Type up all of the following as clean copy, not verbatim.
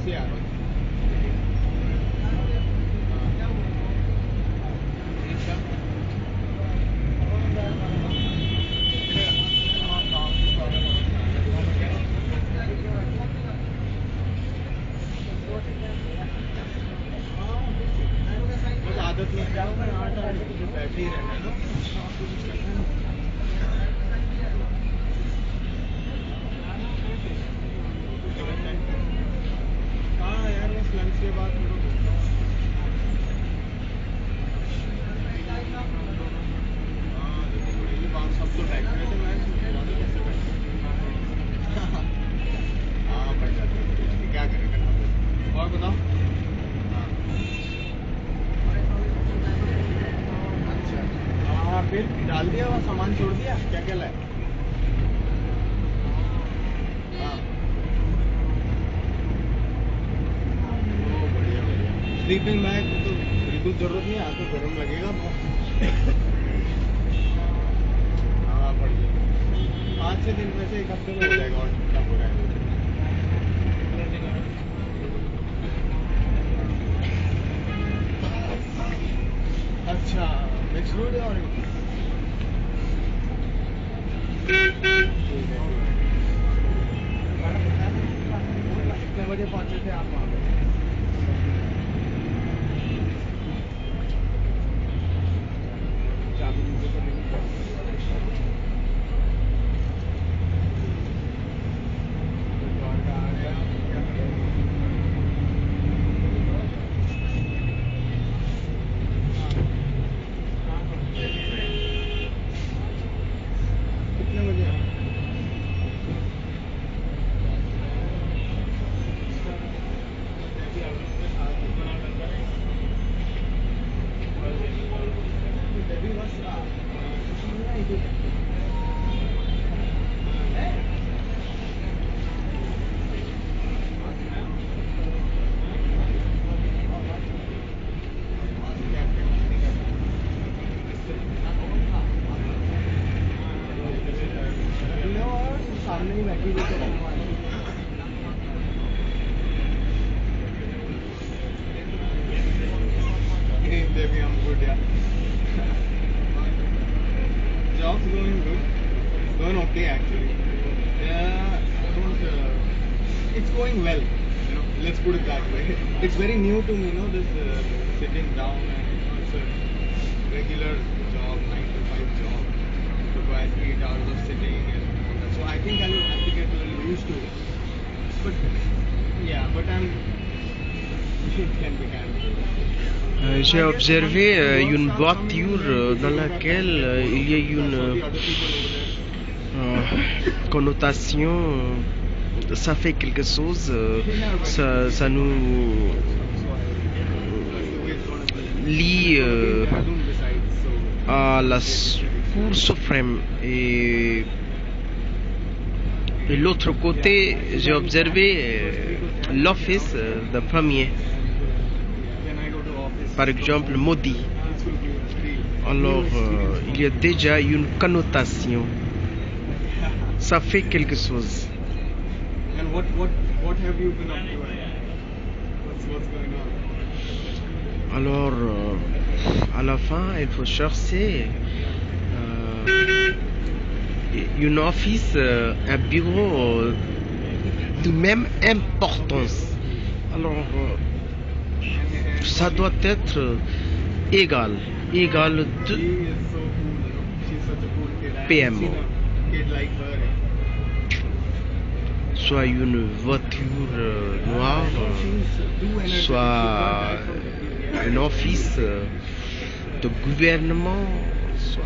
से आ रहा हूँ। बस आदत लग जाओ बैठे ही रहना है ना। हाँ यार बस लंच के बाद सब तो बैठ रहे थे। मैं कैसे हाँ बैठ जाते क्या करें और बताओ। अच्छा हाँ फिर डाल दिया वो सामान छोड़ दिया क्या क्या लाए। हाँ बढ़िया बढ़िया स्लीपिंग बैग तो बिल्कुल जरूरत नहीं है। तो गर्म लगेगा हाँ बढ़िया 5-6 दिन में से 1 हफ्ते में हो जाएगा और क्या हो रहा है। अच्छा मिक्स फ्रूट है और कितने बजे पहुंचे थे आप वहाँ पे। सामने ही बैठी हुई Devi, I'm good, yeah. Job's going good. It's going okay, actually. Yeah, it's going well. You know, let's put it that way. It's very new to me, this sitting down and it's a regular job, 9 to 5 job. Requires 8 hours of sitting and all that. So I think I will have to get a little used to it. But yeah, but it can be handled. J'ai observé une voiture dans laquelle il y a une connotation, ça fait quelque chose, ça nous lie à la course frame et l'autre côté j'ai observé l'office de premier. Par exemple, Modi. Alors, il y a déjà une connotation. Ça fait quelque chose. And what have you been up to? What's going on? Alors, à la fin, il faut chercher une office, un bureau de même importance. Alors, ça doit être égal de PMO. Soit une voiture noire, soit un office de gouvernement, soit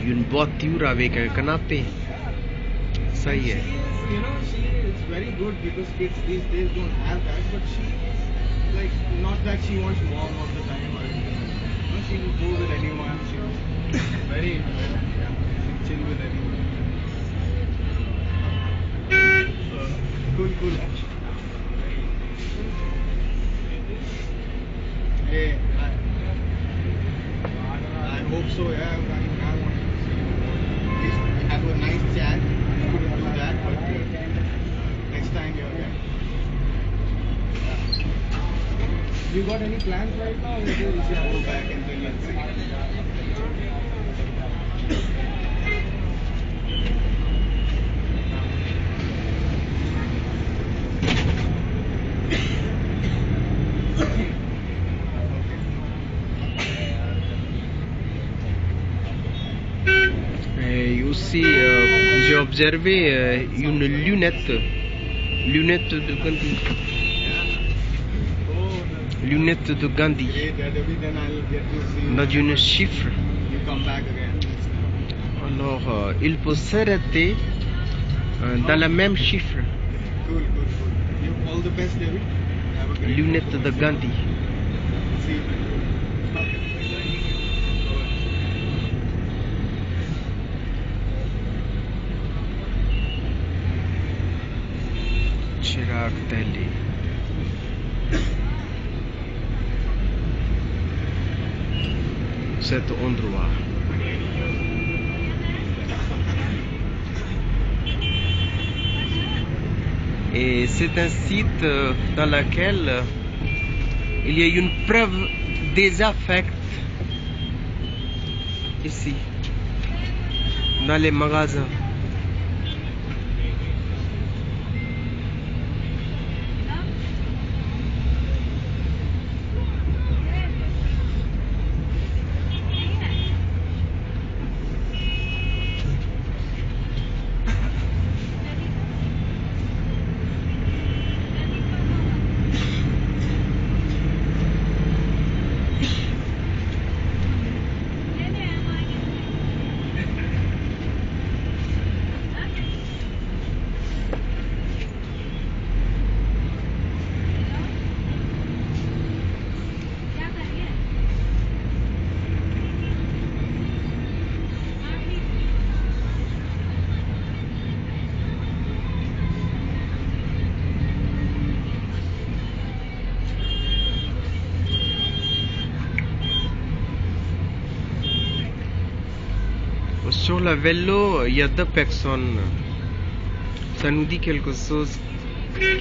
une voiture avec un canapé. Ça y est. It's very good because kids these days don't have that, but she like not that she wants mom all the time or anything. No, she will go with anyone. She was very yeah, she chill with anyone. Cool. Hey, I hope so. Yeah, I want to see you. Please have a nice chat. Couldn't do that. got any plans right now? Or is it just go back and then let's see? Et aussi, j'ai observé une lunette de Gandhi. Oh, Lunette de Gandhi. great. Then I'll get to see Dans une chiffre. you come back again. Alors, il peut s'arrêter dans la même chiffre. Cool. You all the best, David. Have a great Lunette de Gandhi. See you. Chirag Delhi. Cet endroit. Et c'est un site dans lequel il y a une preuve des affects ici, dans les magasins. Sur le vélo, il y a deux personnes. Ça nous dit quelque chose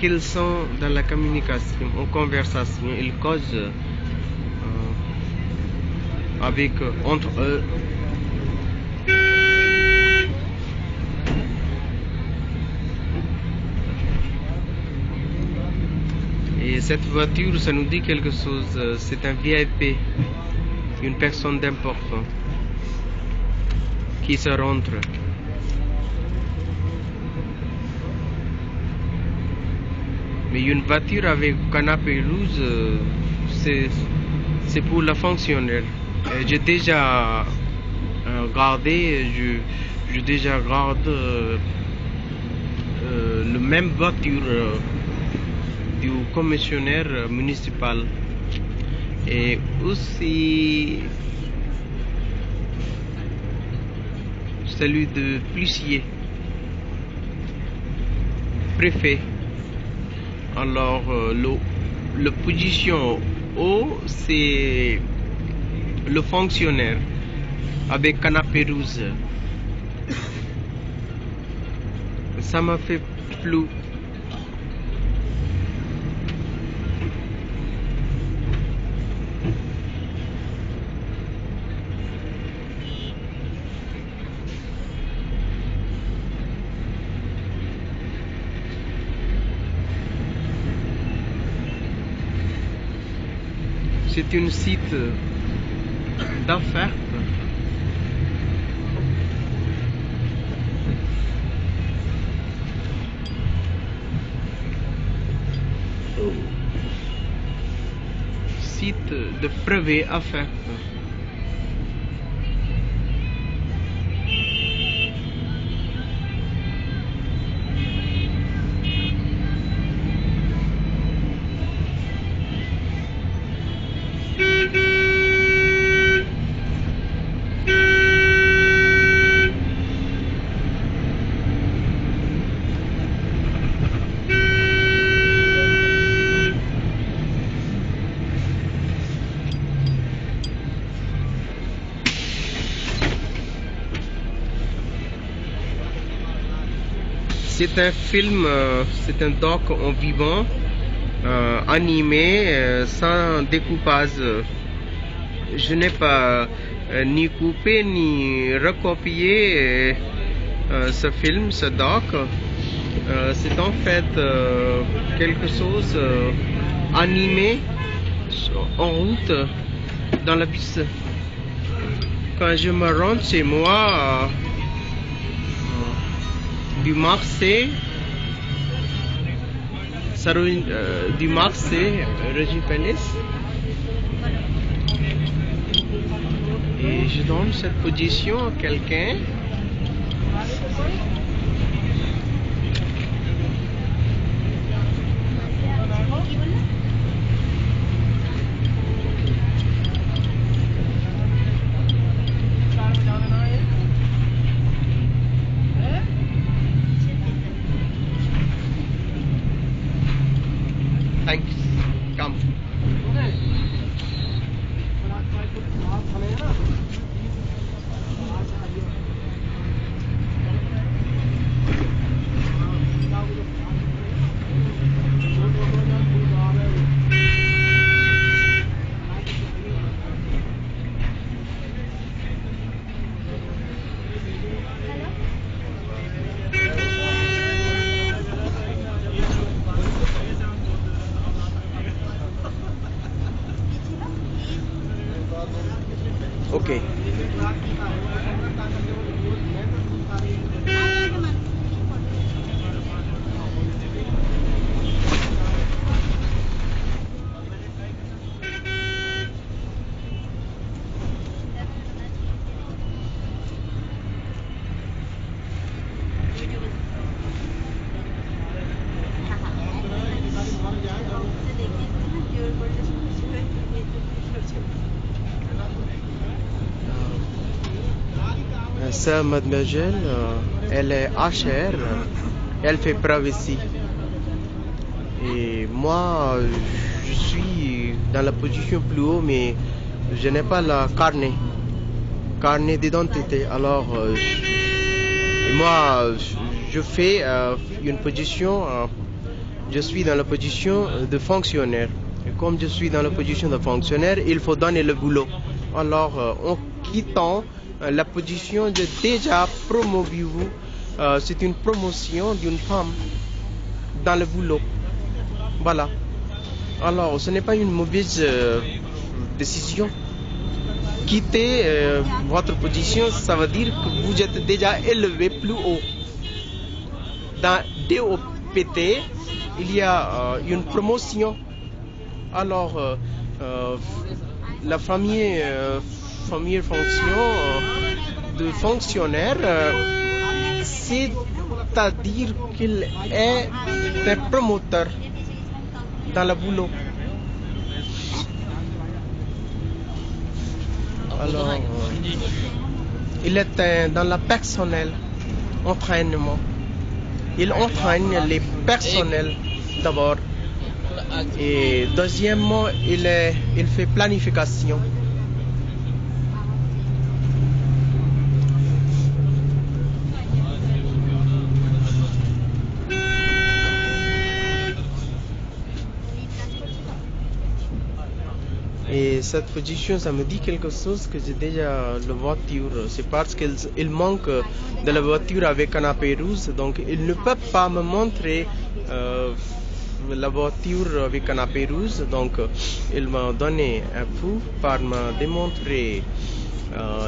qu'ils sont dans la communication, en conversation. Ils causent entre eux. Et cette voiture, ça nous dit quelque chose. C'est un VIP, une personne d'importance qui se rentre. Mais une voiture avec canapé rouge, c'est pour le fonctionnaire. J'ai déjà regardé, j'ai déjà regardé le même voiture du commissionnaire municipal et aussi celui de policier, préfet. Alors, la position haut, c'est le fonctionnaire avec canapé rouge. Ça m'a fait flou. C'est un site d'affaires. Site de privé affaires. C'est un film, c'est un doc en vivant animé sans découpage. Je n'ai pas ni coupé ni recopié ce film, ce doc. C'est en fait quelque chose animé en route dans le bus. Quand je me rends chez moi du Marseille, du Marseille, Régis Pénis, et je donne cette position à quelqu'un. Thanks. Come. Okay. Ça, mademoiselle, elle est HR, elle fait preuve ici. Et moi, je suis dans la position plus haut, mais je n'ai pas le carnet d'identité. Alors, moi, je fais une position, je suis dans la position de fonctionnaire. Et comme je suis dans la position de fonctionnaire, il faut donner le boulot. Alors, en quittant la position de déjà promovu, c'est une promotion d'une femme dans le boulot. Voilà. Alors, ce n'est pas une mauvaise décision. Quitter votre position, ça veut dire que vous êtes déjà élevé plus haut. Dans DOPT, il y a une promotion. Alors, la première fonction de fonctionnaire, c'est-à-dire qu'il est un promoteur dans le boulot. Alors, il est dans le personnel, entraînement. Il entraîne les personnels d'abord. Et deuxièmement, il fait planification. Et cette position, ça me dit quelque chose que j'ai déjà la voiture. C'est parce qu'il manque de la voiture avec canapé rouge. Donc, il ne peut pas me montrer la voiture avec canapé rouge. Donc, il m'a donné un coup par me démontrer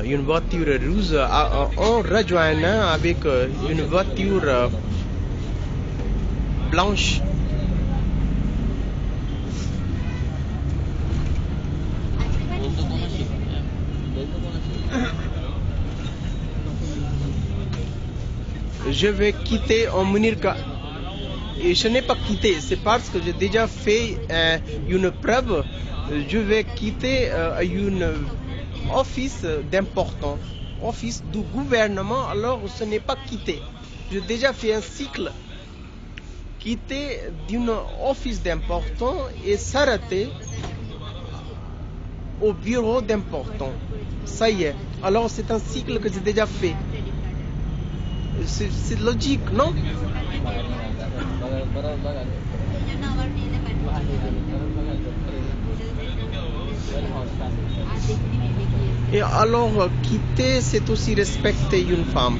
une voiture rouge en rejoignant avec une voiture blanche. Je vais quitter en Munirka. Et je n'ai pas quitté, c'est parce que j'ai déjà fait une preuve. Je vais quitter une office d'important, office du gouvernement, alors ce n'est pas quitté. J'ai déjà fait un cycle. Quitter d'une office d'important et s'arrêter au bureau d'important. Ça y est. Alors c'est un cycle que j'ai déjà fait. C'est logique, non? Et alors, quitter, c'est aussi respecter une femme.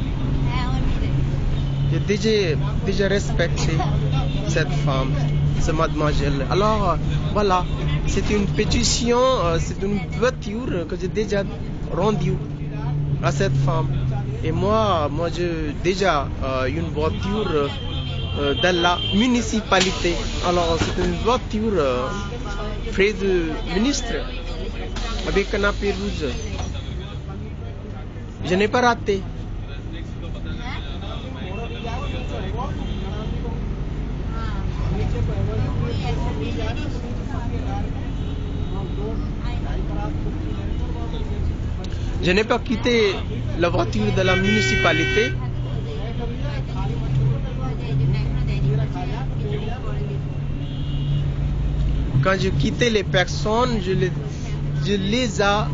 J'ai déjà respecté cette femme, cette mademoiselle. Alors, voilà, c'est une pétition, c'est une voiture que j'ai déjà rendue à cette femme. Et moi j'ai déjà une voiture dans la municipalité. Alors, c'est une voiture près du ministre avec canapé rouge. Je n'ai pas raté. Je n'ai pas quitté la voiture de la municipalité. Quand je quittais les personnes, je les ai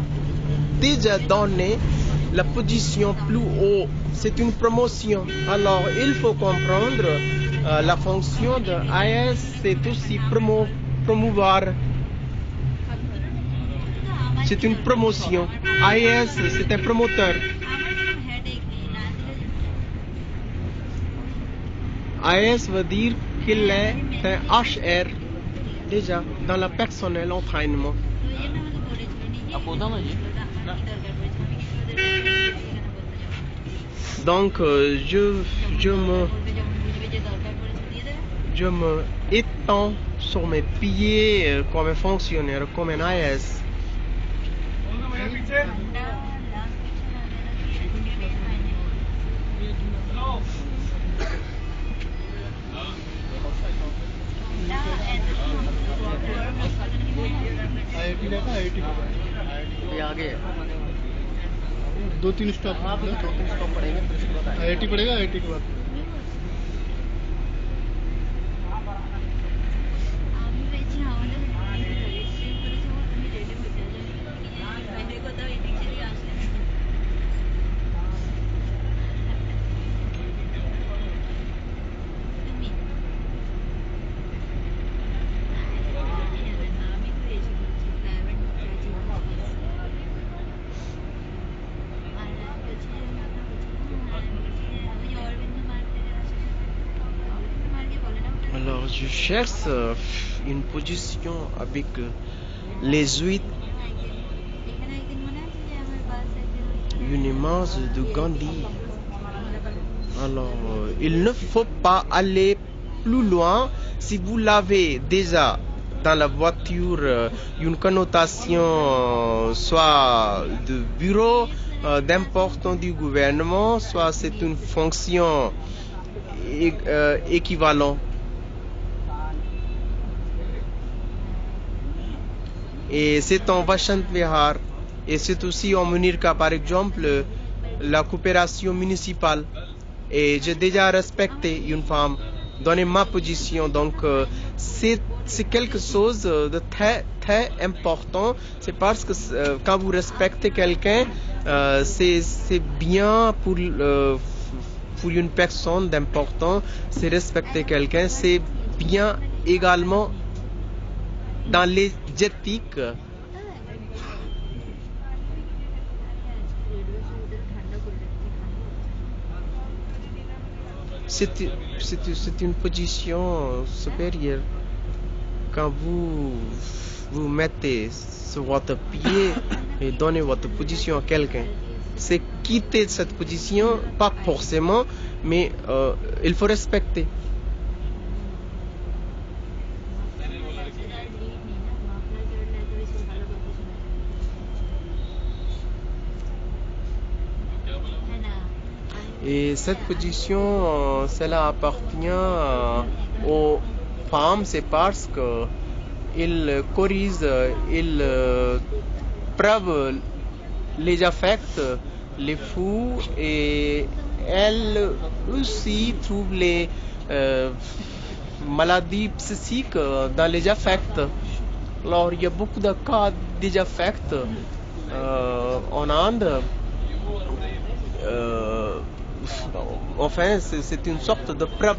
déjà donné la position plus haut. C'est une promotion. Alors, il faut comprendre la fonction de AS, c'est aussi promouvoir. C'est une promotion. AS, c'est un promoteur. AS veut dire qu'il est un HR déjà dans le personnel entraînement. Donc je me étends sur mes pieds comme un fonctionnaire, comme un AS. ये आगे है 2-3 स्टॉप पड़ेंगे फिर उसके बाद आएगा। IIT पड़ेगा IIT के बाद Alors je cherche une position avec les 8, une image de Gandhi. Alors il ne faut pas aller plus loin si vous l'avez déjà dans la voiture une connotation soit de bureau d'important du gouvernement, soit c'est une fonction équivalente. Et c'est en Vachant Vihar et c'est aussi en Munirka par exemple la coopération municipale. Et j'ai déjà respecté une femme, donné ma position. Donc c'est quelque chose de très très important. C'est parce que quand vous respectez quelqu'un, c'est bien pour une personne d'important. C'est respecter quelqu'un, c'est bien également dans les éthiques. C'est une position supérieure. Quand vous mettez sur votre pied et donnez votre position à quelqu'un, c'est quitter cette position, pas forcément, mais il faut respecter. Et cette position, cela appartient aux femmes, c'est parce qu'ils corrigent, ils prouvent les affects, les fous, et elles aussi trouvent les maladies psychiques dans les affects. Alors il y a beaucoup de cas des affects en Inde. Enfin, c'est une sorte de preuve.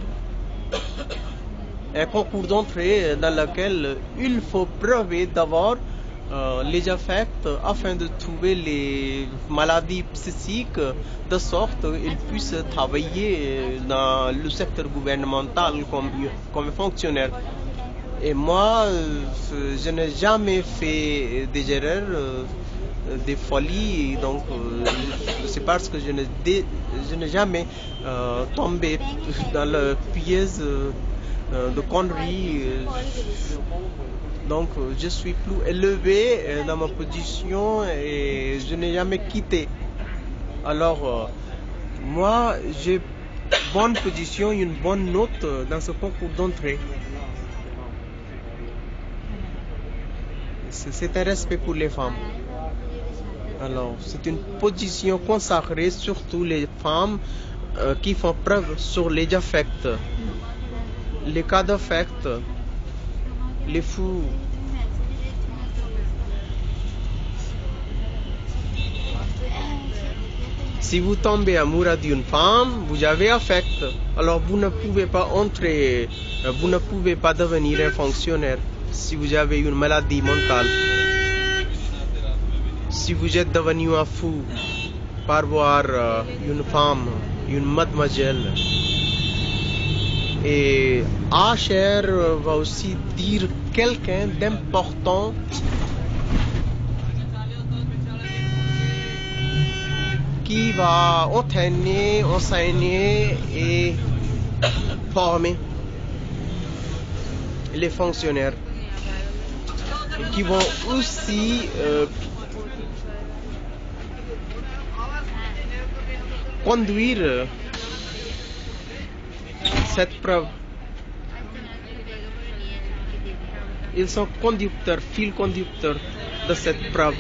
un concours d'entrée dans lequel il faut prouver d'abord les affects afin de trouver les maladies psychiques de sorte qu'ils puissent travailler dans le secteur gouvernemental comme fonctionnaire. Et moi, je n'ai jamais fait des erreurs, des folies, donc c'est parce que je n'ai jamais tombé dans le piège de conneries. Donc je suis plus élevé dans ma position et je n'ai jamais quitté. Alors moi j'ai bonne position, une bonne note dans ce concours d'entrée. C'est un respect pour les femmes. Alors c'est une position consacrée surtout les femmes qui font preuve sur les affects, les cas d'affect, les fous. Si vous tombez amoureux d'une femme, vous avez affect. Alors vous ne pouvez pas entrer, vous ne pouvez pas devenir un fonctionnaire si vous avez une maladie mentale. Si vous êtes devenu un fou par voir une femme, une mademoiselle. Et HR va aussi dire quelqu'un d'important qui va entraîner, enseigner et former les fonctionnaires et qui vont aussi conduire cette preuve. Ils sont conducteurs, fil conducteurs de cette preuve.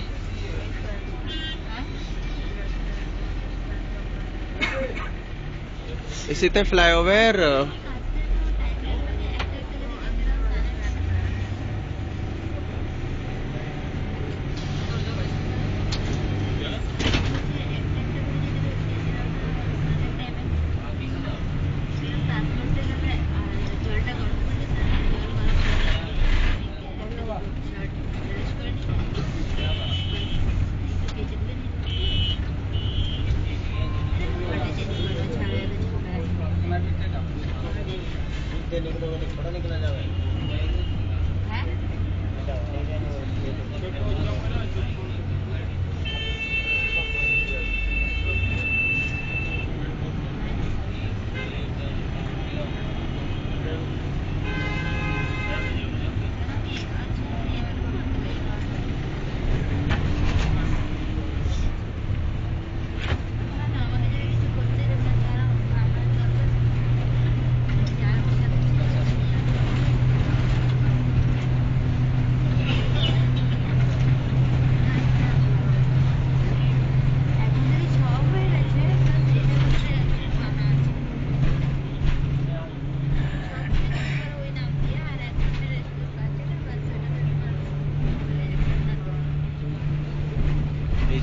Et c'est un flyover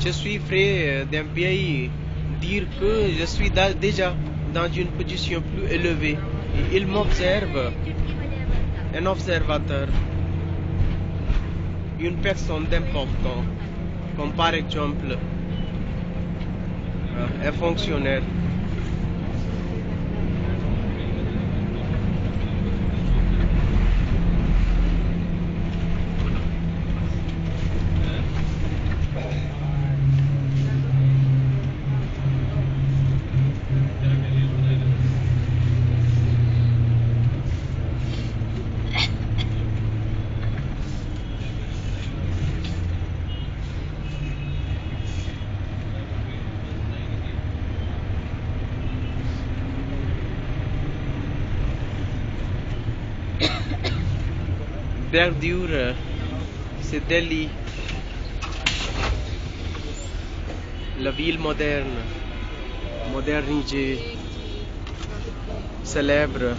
je suis prêt d'un pays dire que je suis déjà dans une position plus élevée. Et il m'observe, un observateur, une personne d'important, comme par exemple un fonctionnaire. Verdure, c'est Delhi, la ville moderne, modernisée, célèbre,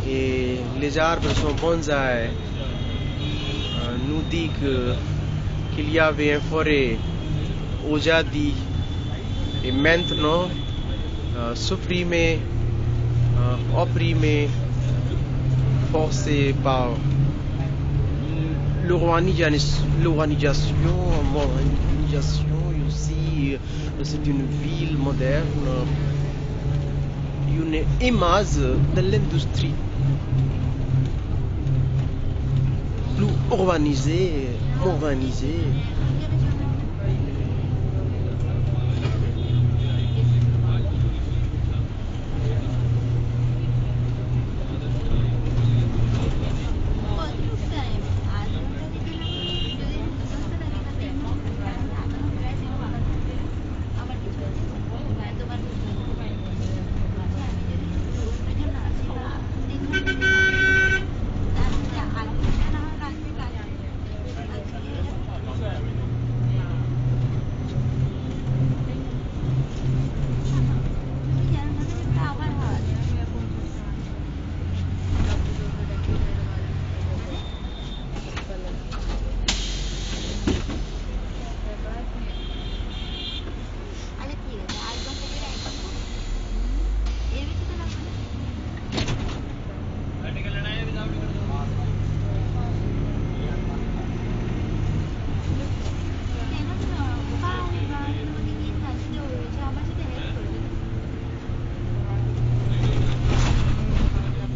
et les arbres sont bonsaïs. Nous dit qu'il y avait une forêt aujourd'hui et maintenant supprimée opprimés, forcés par l'urbanisation, et aussi c'est une ville moderne, une image de l'industrie plus urbanisée, modernisée.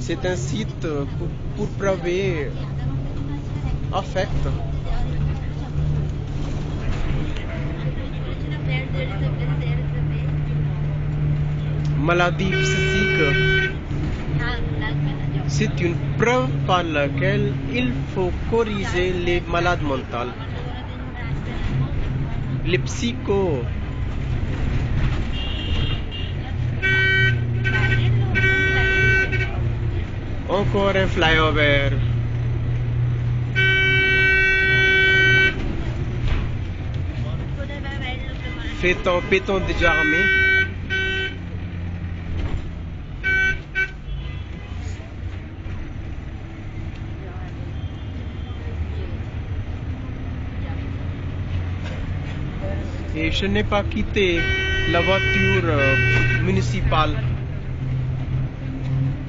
C'est un site pour prouver affect. Maladie psychique. C'est une preuve par laquelle il faut corriger les malades mentaux. Les psychos. Encore un flyover. Fait en béton déjà armé. Et je n'ai pas quitté la voiture municipale.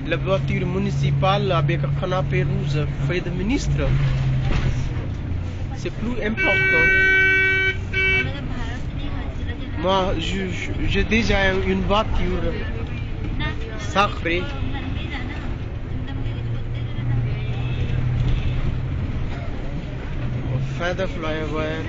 La voiture municipale avec un canapé rouge fait de ministre. C'est plus important. Moi, j'ai déjà une voiture sacrée. Fin de flyover.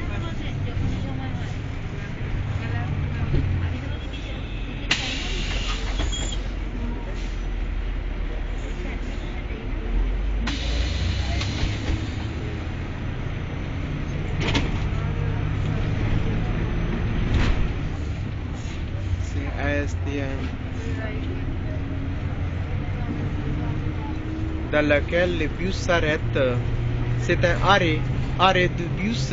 Dans lequel les bus s'arrêtent. C'est un arrêt de bus.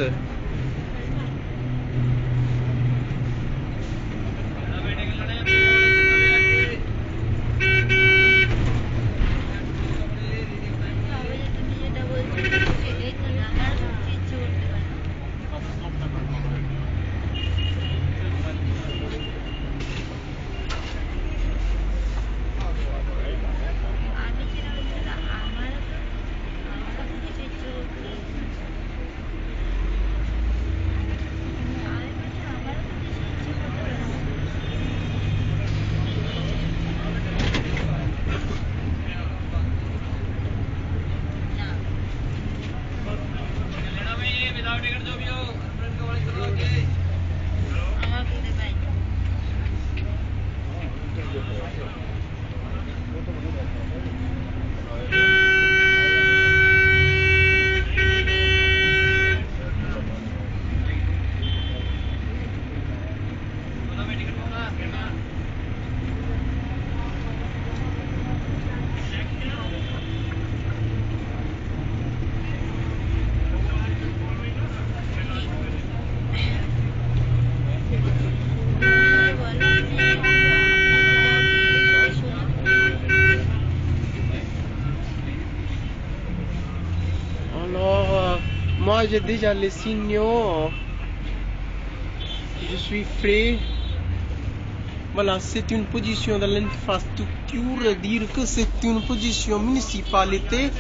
Moi j'ai déjà les signaux. Je suis prêt Voilà, c'est une position de l'infrastructure, dire que c'est une position municipalité.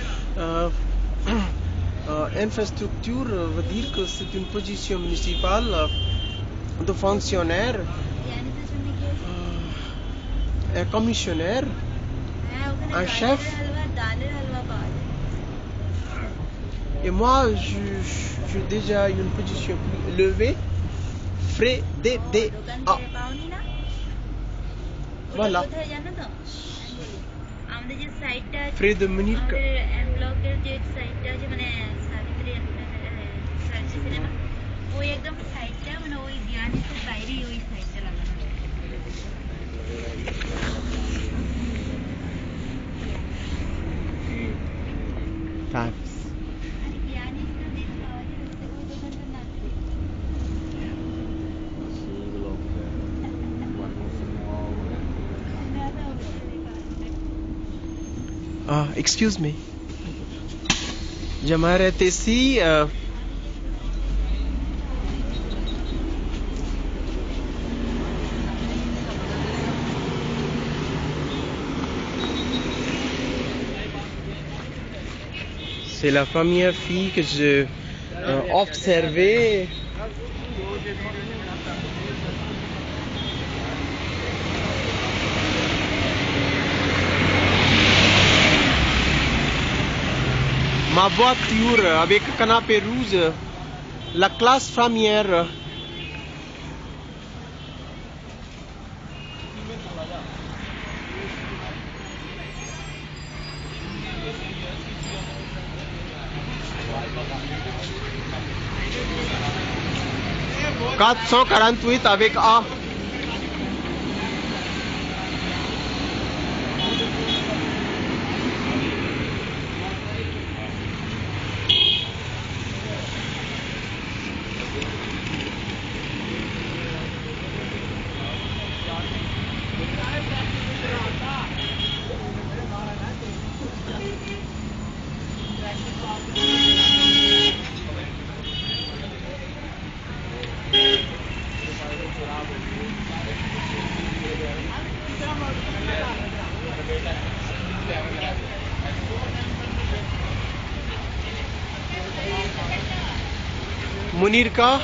Infrastructure veut dire que c'est une position municipale de fonctionnaire, un commissionnaire, un chef. Et moi, j'ai déjà une position plus élevée, frais DDA. Voilà. Frais de Munich. Thanks. Excuse me. Je m'arrête ici. C'est la première fille que j'ai observée. Ma voiture avec canapé rouge, la classe première. « 448 avec A. Munirka,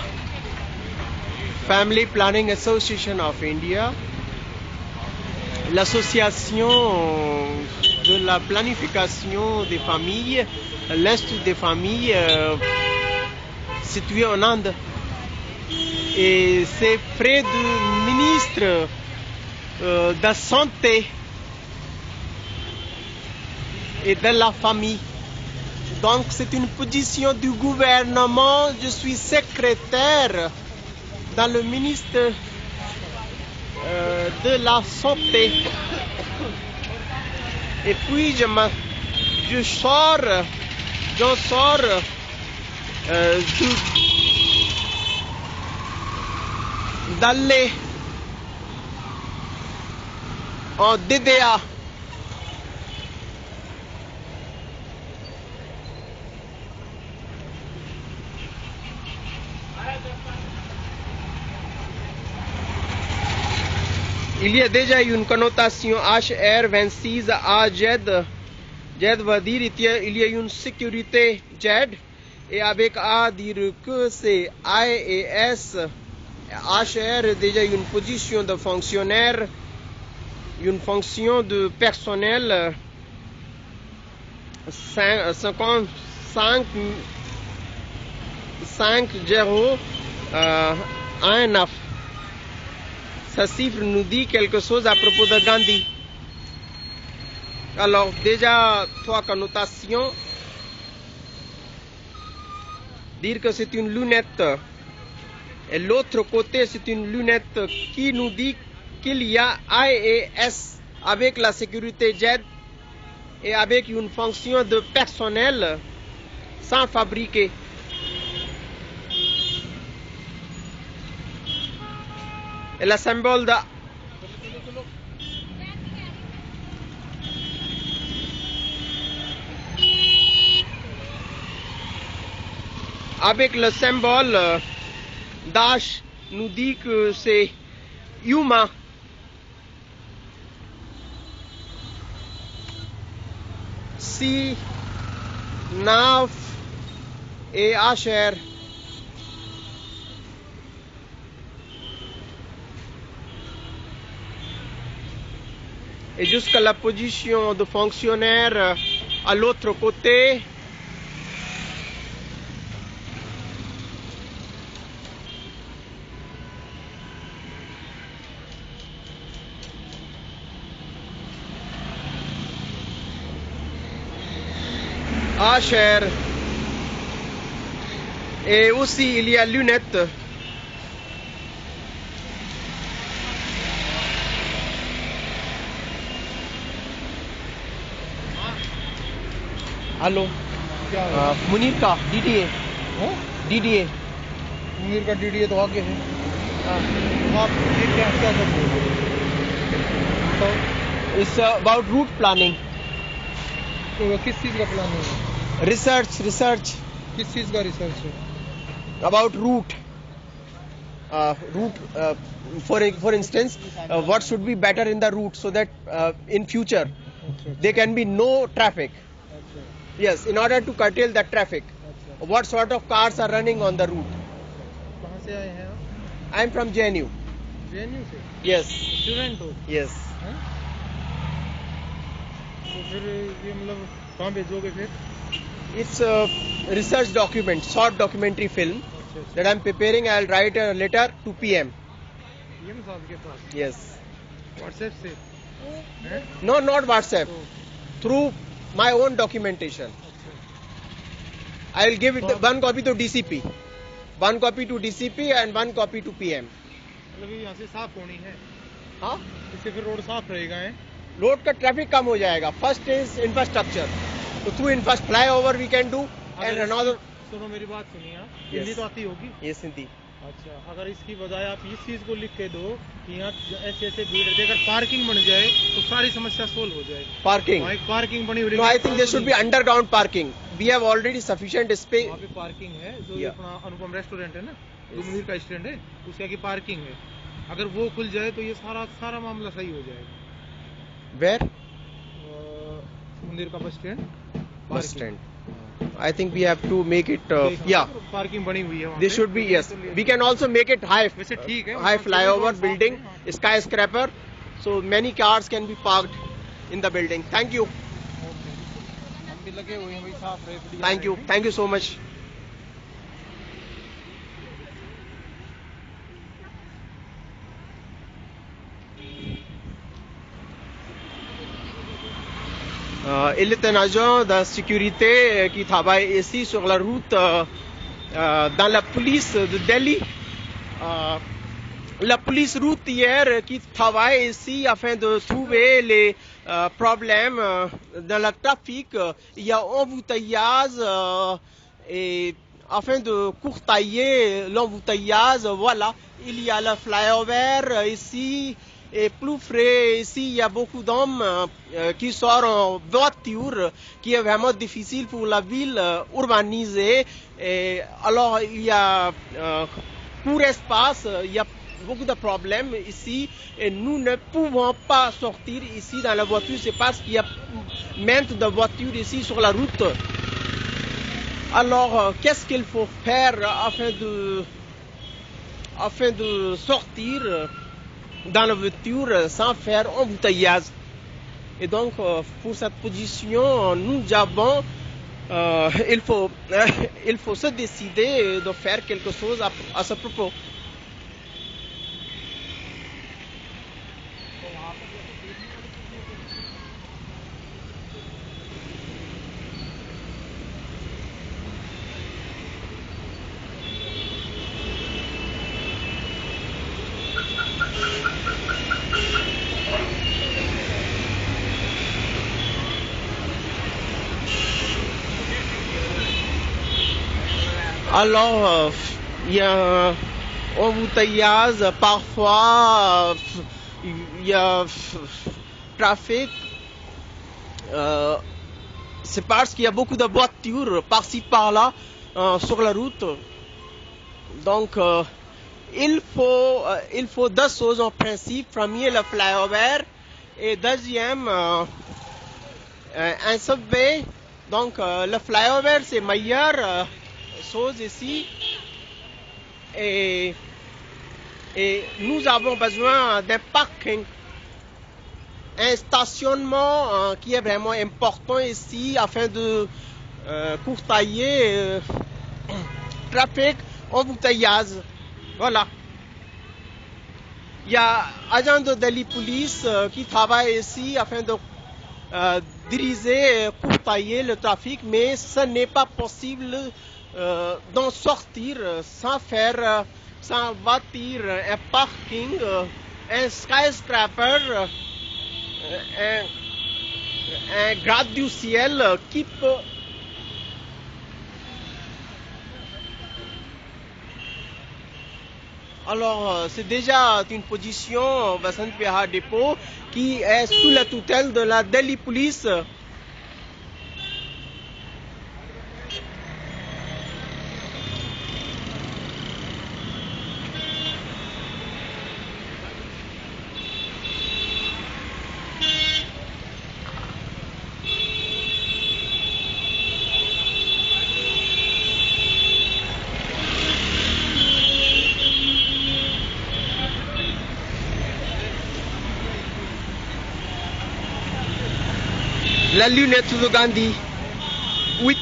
Family Planning Association of India, l'association de la planification des familles, l'Institut des familles situé en Inde. Et c'est près du ministre de la Santé et de la famille. Donc c'est une position du gouvernement. Je suis secrétaire dans le ministère de la Santé. Et puis je sors d'aller en DDA. Il y a déjà une connotation HR26 à JED. JED va dire il y a une sécurité JED. Et avec A dire que c'est I et S. HR est déjà une position de fonctionnaire, une fonction de personnel. 55 0 19. Sa chiffre nous dit quelque chose à propos de Gandhi. Alors déjà 3 connotations. Dire que c'est une lunette. Et l'autre côté c'est une lunette qui nous dit qu'il y a I et S avec la sécurité JED et avec une fonction de personnel sans fabriquer. Et le symbole de avec le symbole dash nous dit que c'est humain C, 9 et 10. Et jusqu'à la position de fonctionnaire à l'autre côté. Cher. Et aussi il y a lunettes. Allô, Munir का DDA DDA Munir का DDA तो आगे है आप ये क्या कर रहे हो It's about route planning. तो किस चीज़ का प्लानिंग है Research किस चीज़ का रिसर्च है about route. For instance, what should be better in the route so that in future there can be no traffic. Yes, in order to curtail that traffic. What sort of cars are running on the route? कहाँ से आए हैं आप I am from JNU. JNU से Yes. Student हो Yes. हैं? तो फिर ये मतलब कहाँ भेजोगे फिर It's a research document, short documentary film that I'm preparing. I'll write a letter to PM. PM साहब के पास Yes. व्हाट्सएप से हैं? No, not WhatsApp. तो Through my own documentation. I will give it one copy to DCP, one copy to DCP and one copy to PM. मतलब ये यहाँ से साफ होनी है हाँ, इससे फिर रोड साफ रहेगा है रोड का ट्रैफिक कम हो जाएगा. First is infrastructure. So through flyover we can do and another. सुनो मेरी बात सुनिए आप Yes. हिंदी तो आती होगी Yes, Hindi. अच्छा अगर इसकी बजाय आप इस चीज को लिख के दो कि यहाँ ऐसे ऐसे भीड़ है अगर पार्किंग बन जाए तो सारी समस्या सोल्व हो जाएगी Parking. वहाँ एक पार्किंग बनी हुई No, I think there should be underground parking. We have already sufficient space. वहाँ पे पार्किंग है जो Yeah. अपना अनुपम रेस्टोरेंट है ना जो मुनीर का स्टैंड है उसके आगे पार्किंग है अगर वो खुल जाए तो ये सारा मामला सही हो जाएगा Where? मुनीर का bus stand Bus stand. I think we have to make it. Yeah. Parking बनी हुई है वहाँ This पे। should be, yes. We can also make it high. वैसे ठीक है High वहाँ से flyover रोड building, साफ है। skyscraper. So many cars can be parked in the building. Thank you. हम भी लगे हुए हैं भाई साफ रहे बढ़िया Thank you. रहे। Thank you so much. Il est un agent de sécurité qui travaille ici sur la route dans la police de Delhi. La police routière qui travaille ici afin de trouver les problèmes dans le trafic. Il y a embouteillage et afin de courtailler l'embouteillage, voilà, il y a le flyover ici. Et plus frais, ici, il y a beaucoup d'hommes qui sortent en voiture, qui est vraiment difficile pour la ville urbanisée. Et alors, il y a pour espace, il y a beaucoup de problèmes ici. Et nous ne pouvons pas sortir ici dans la voiture, c'est parce qu'il y a maintes de voitures ici sur la route. Alors, qu'est-ce qu'il faut faire afin de sortir dans la voiture sans faire embouteillage? Et donc, pour cette position, nous avons, il faut se décider de faire quelque chose à ce propos. Alors, il y a un embouteillage, parfois il y a trafic. C'est parce qu'il y a beaucoup de voitures par-ci par-là sur la route. Donc, il faut deux choses en principe. Premier, le flyover. Et deuxième, un subway. Donc le flyover c'est meilleure chose ici. Et nous avons besoin d'un parking, un stationnement qui est vraiment important ici afin de courtailler trafic, embouteillage. Voilà. Il y a agent de Delhi Police qui travaille ici afin de diriger, courtailler le trafic, mais ce n'est pas possible d'en sortir sans bâtir un parking, un skyscraper, un gratte-du-ciel qui peut Alors, c'est déjà une position, Vasant Vihar Dépôt, qui est sous la tutelle de la Delhi Police. La lunette de Gandhi, 8.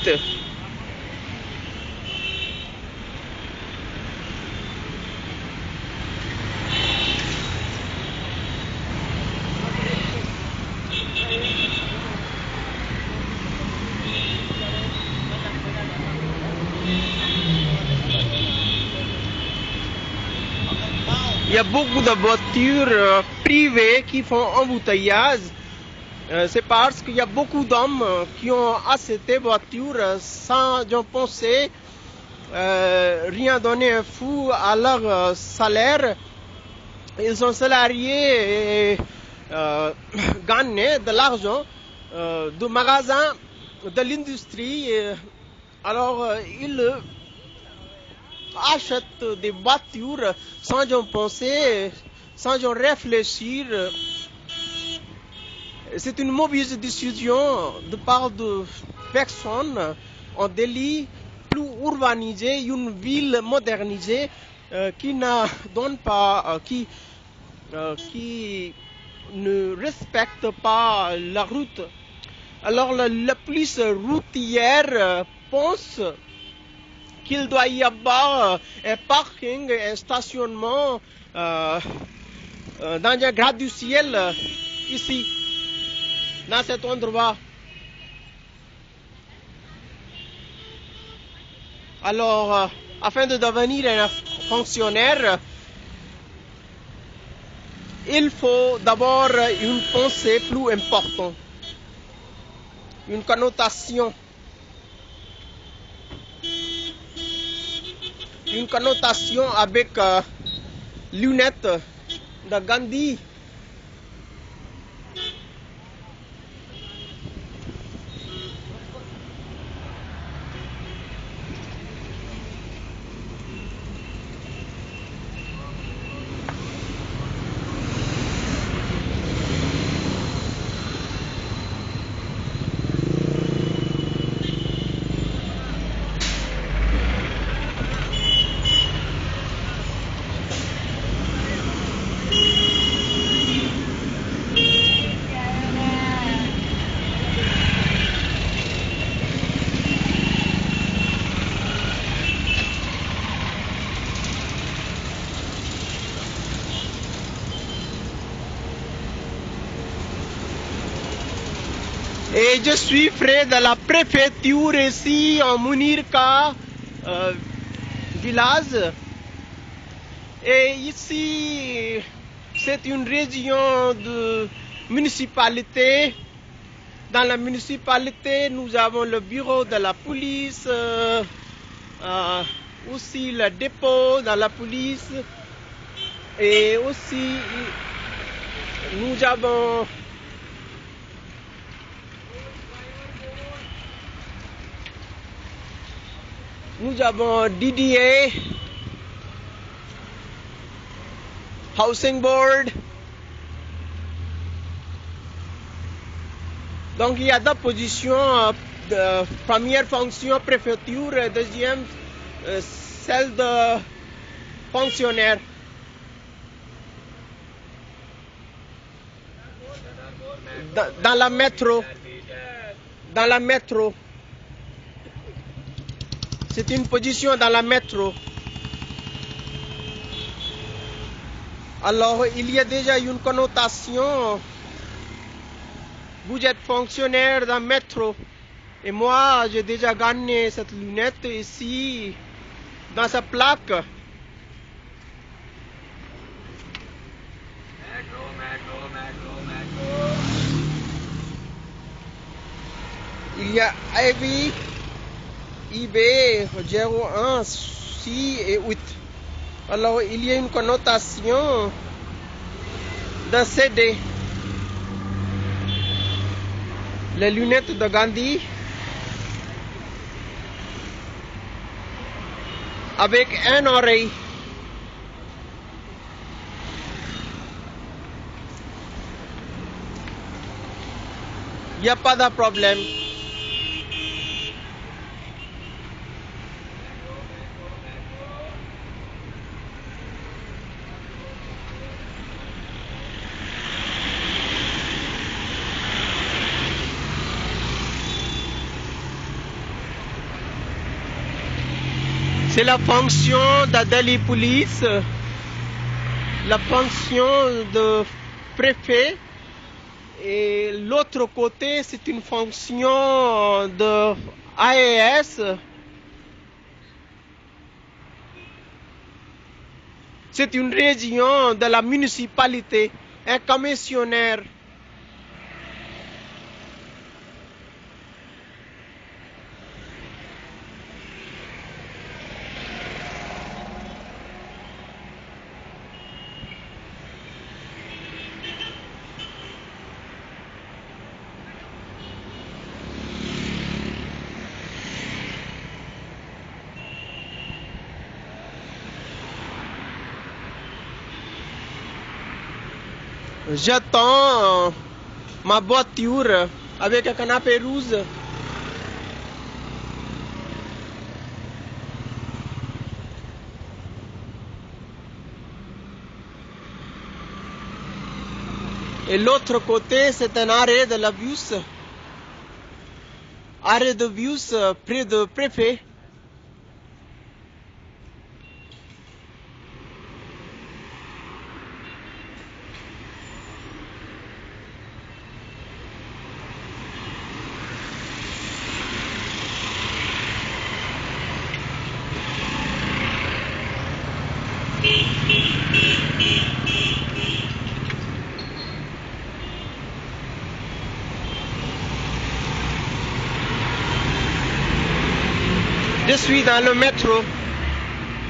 Il y a beaucoup de voitures privées qui font embouteillage. C'est parce qu'il y a beaucoup d'hommes qui ont acheté voiture sans penser, rien donner un fou à leur salaire. Ils sont salariés et gagnent de l'argent du magasin, de l'industrie. Alors ils achètent des voitures sans penser, sans réfléchir. C'est une mauvaise décision de part de personnes en Delhi, plus urbanisée, une ville modernisée qui ne donne pas, qui ne respecte pas la route. Alors la police routière pense qu'il doit y avoir un parking, un stationnement dans un gratte-du-ciel ici, dans cet endroit. Alors, afin de devenir un fonctionnaire, il faut d'abord une pensée plus importante, une connotation avec lunettes de Gandhi. Et je suis près de la préfecture ici en Munirka village. Et ici, c'est une région de municipalité. Dans la municipalité, nous avons le bureau de la police, aussi le dépôt de la police. Et aussi, nous avons DDA, Housing Board, Donc il y a deux positions. Première fonction préfecture, deuxième celle de fonctionnaire. Dans la métro. Dans la métro. C'est une position dans la métro. Alors, il y a déjà une connotation. Vous êtes fonctionnaire dans le métro. Et moi, j'ai déjà gagné cette lunette ici, dans sa plaque. Il y a IB, IB 01, 6 et 8. Alors, il y a une connotation d'un CD. Les lunettes de Gandhi avec une oreille. Il n'y a pas de problème. C'est la fonction de Delhi Police, la fonction de préfet, et l'autre côté c'est une fonction de AES. C'est une région de la municipalité, un commissionnaire. J'attends ma voiture avec un canapé rouge. Et l'autre côté, c'est un arrêt de la bus. Arrêt de bus près de préfet. Je suis dans le métro,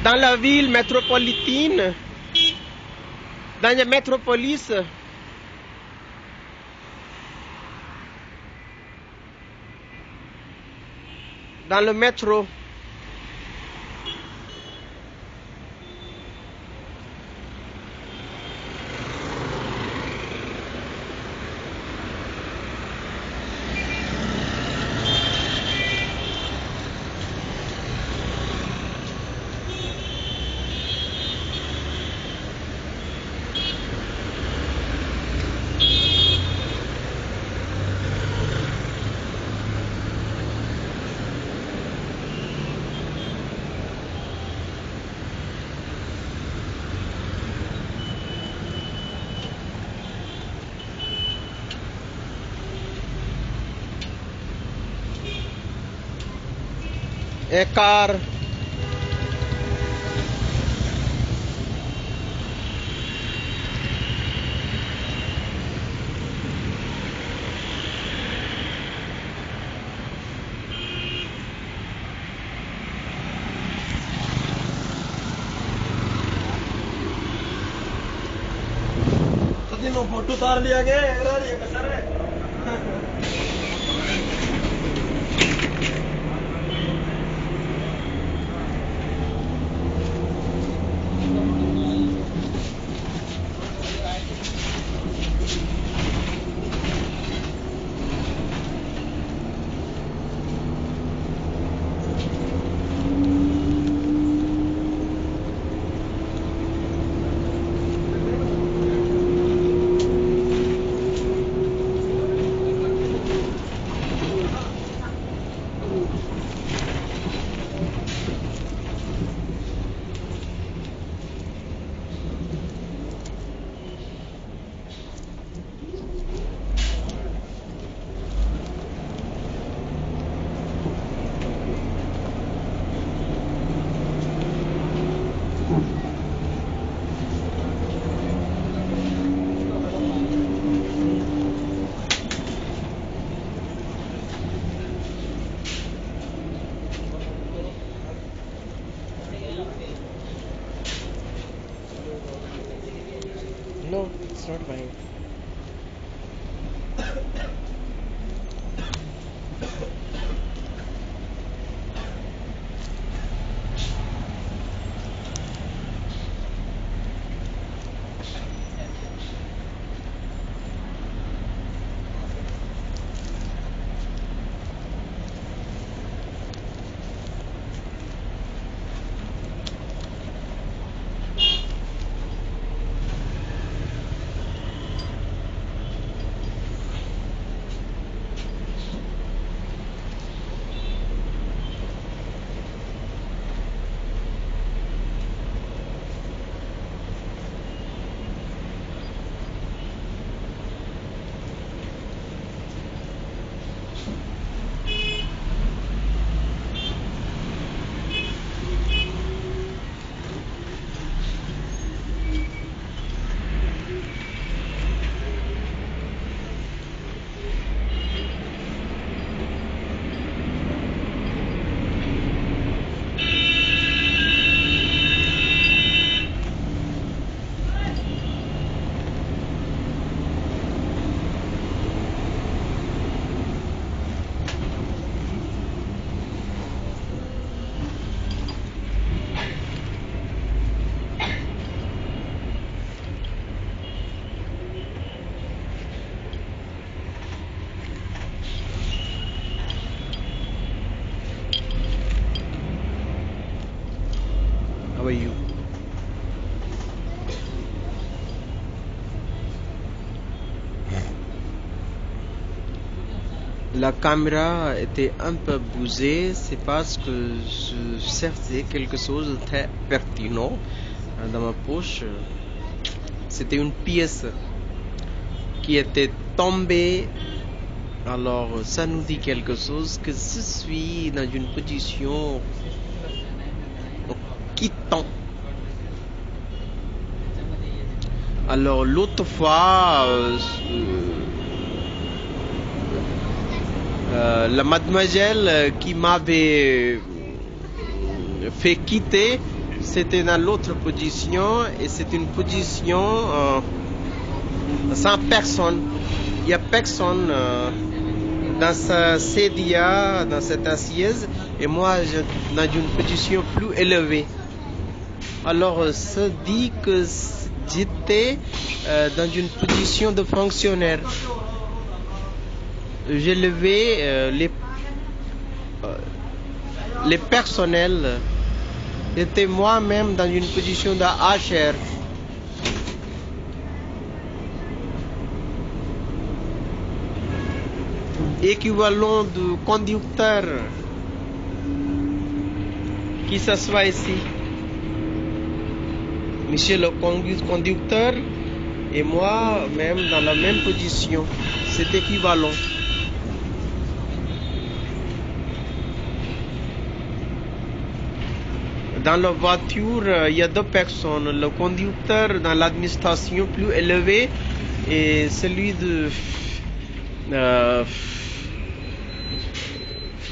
dans la ville métropolitaine, dans la métropolis. Dans le métro. Un car. Photo उतार लिया गया Fine. How are you? La caméra était un peu bougée, c'est parce que je cherchais quelque chose de très pertinent dans ma poche. C'était une pièce qui était tombée. Alors ça nous dit quelque chose que je suis dans une position quittant. Alors l'autre fois, la mademoiselle qui m'avait fait quitter, c'était dans l'autre position et c'est une position sans personne. Il n'y a personne dans sa sédia, dans cette assise, et moi dans une position plus élevée. Alors ça dit que j'étais dans une position de fonctionnaire. J'ai levé les personnels. J'étais moi-même dans une position de HR. Équivalent de conducteur qui s'assoit ici. Monsieur le conducteur et moi-même dans la même position. C'est équivalent. Dans la voiture, il y a deux personnes. Le conducteur dans l'administration plus élevée et celui de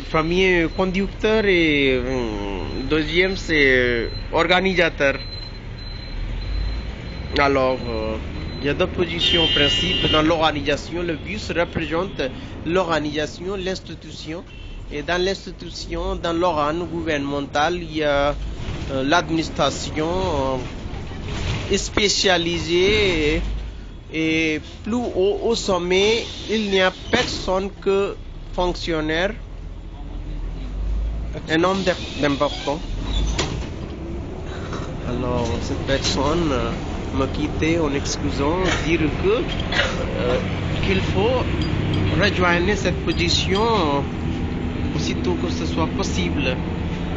premier conducteur et deuxième c'est organisateur. Alors, il y a deux positions en principe dans l'organisation. Le bus représente l'organisation, l'institution. Et dans l'institution, dans l'organe gouvernemental, il y a l'administration spécialisée et plus haut au sommet, il n'y a personne que fonctionnaire, un homme d'important. Alors, cette personne m'a quitté en excusant, dire qu'il faut rejoindre cette position aussitôt que ce soit possible.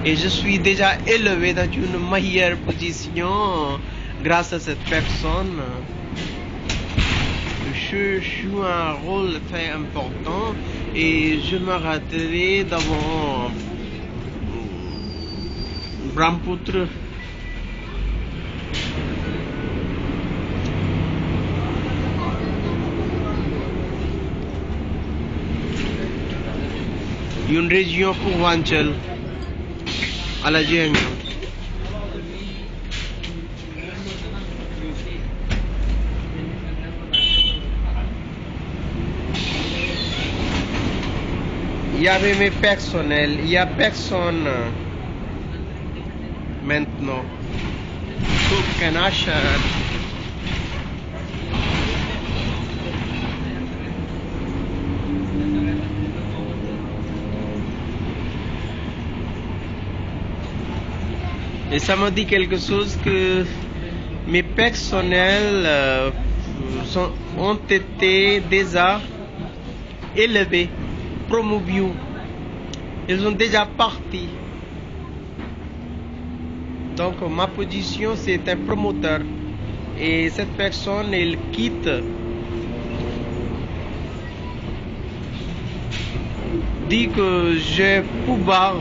Et je suis déjà élevé dans une meilleure position grâce à cette personne. Je joue un rôle très important et je me rappellerai devant Brahmputra. Une région Purvanchal à la Génie. il y avait mes personnels, il n'y a personne maintenant. Aucun achat. Et ça me dit quelque chose que mes personnels ont été déjà élevés, promovius. Ils ont déjà parti. Donc ma position c'est un promoteur. Et cette personne elle quitte. Dit que j'ai pouvoir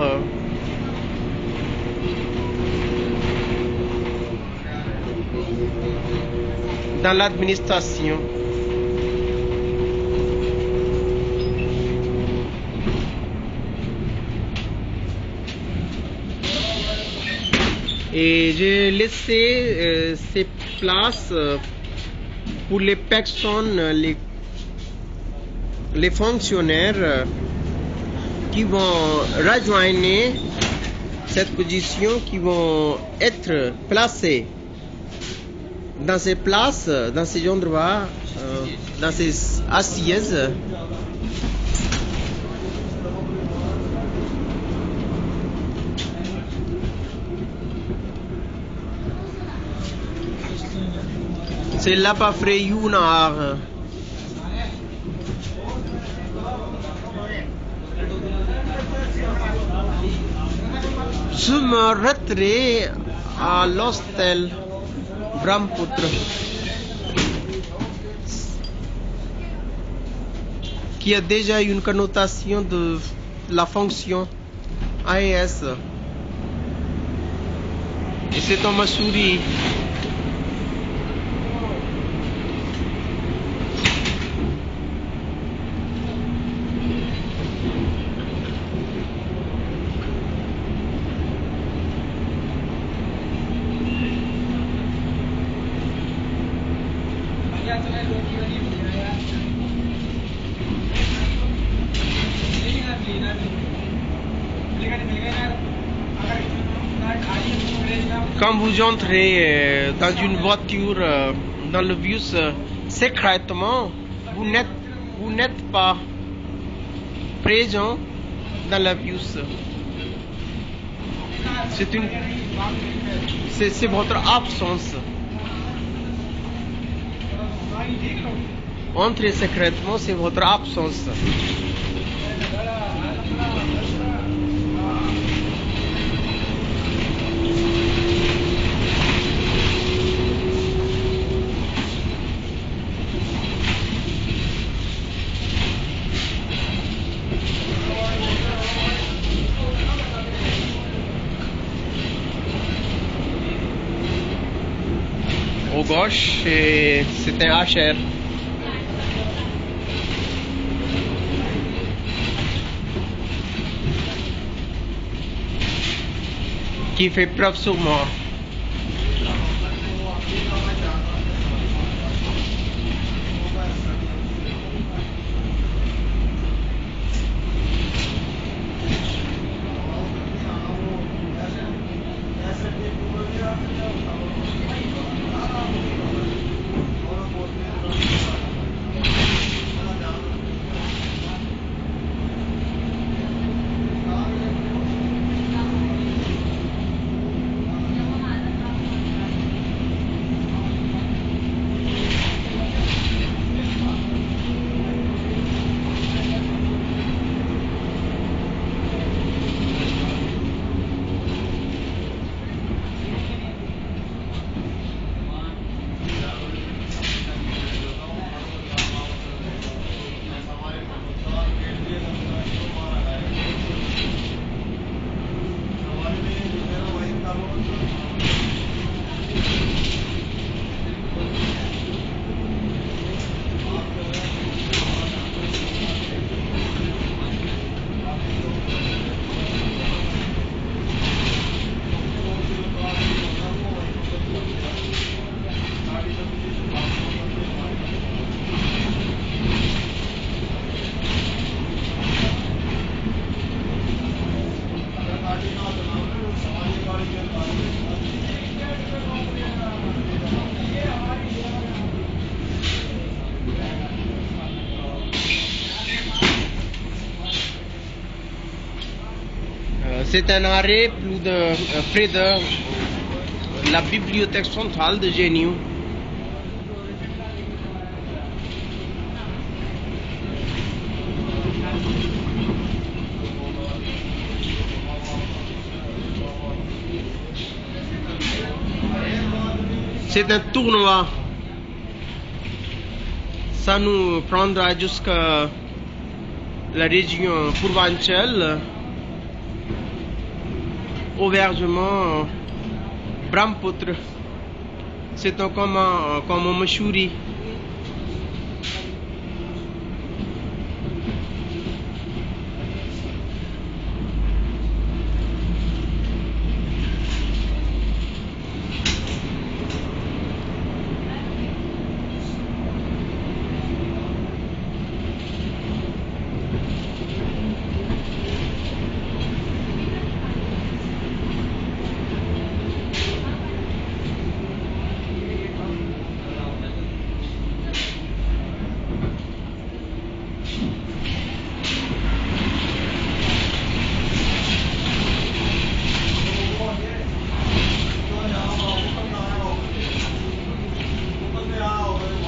dans l'administration. Et j'ai laissé ces places pour les personnes, les fonctionnaires qui vont rejoindre cette position, qui vont être placés dans ces places, dans ces endroits, dans ces assises. C'est là pas frayounar. Je me retire à l'hostel Brahmputra, qui a déjà une connotation de la fonction AES. Et c'est en Massouri. Quand vous entrez dans une voiture, dans le bus, secrètement, vous n'êtes pas présent dans le bus. C'est votre absence. Entrez secrètement, c'est votre absence. Au gauche, c'est un HR. Qui fait preuve sur moi. C'est un arrêt près de la bibliothèque centrale de Geniou. C'est un tournoi. Ça nous prendra jusqu'à la région Purvanchal, aubergement Brahmaputra. C'est un comme un Mashuri.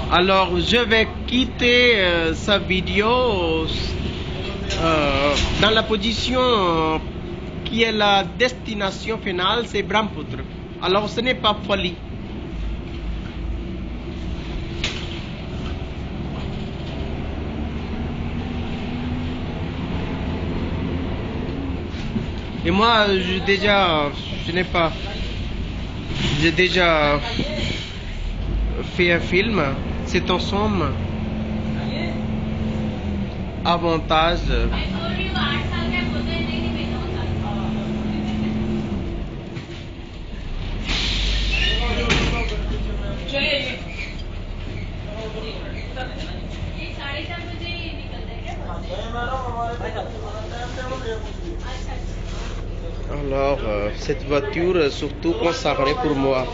Alors je vais quitter sa vidéo dans la position qui est la destination finale, c'est Brahmaputra. Alors ce n'est pas folie. Et moi j'ai déjà fait un film. C'est en somme avantage. Alors cette voiture est surtout consacrée pour moi.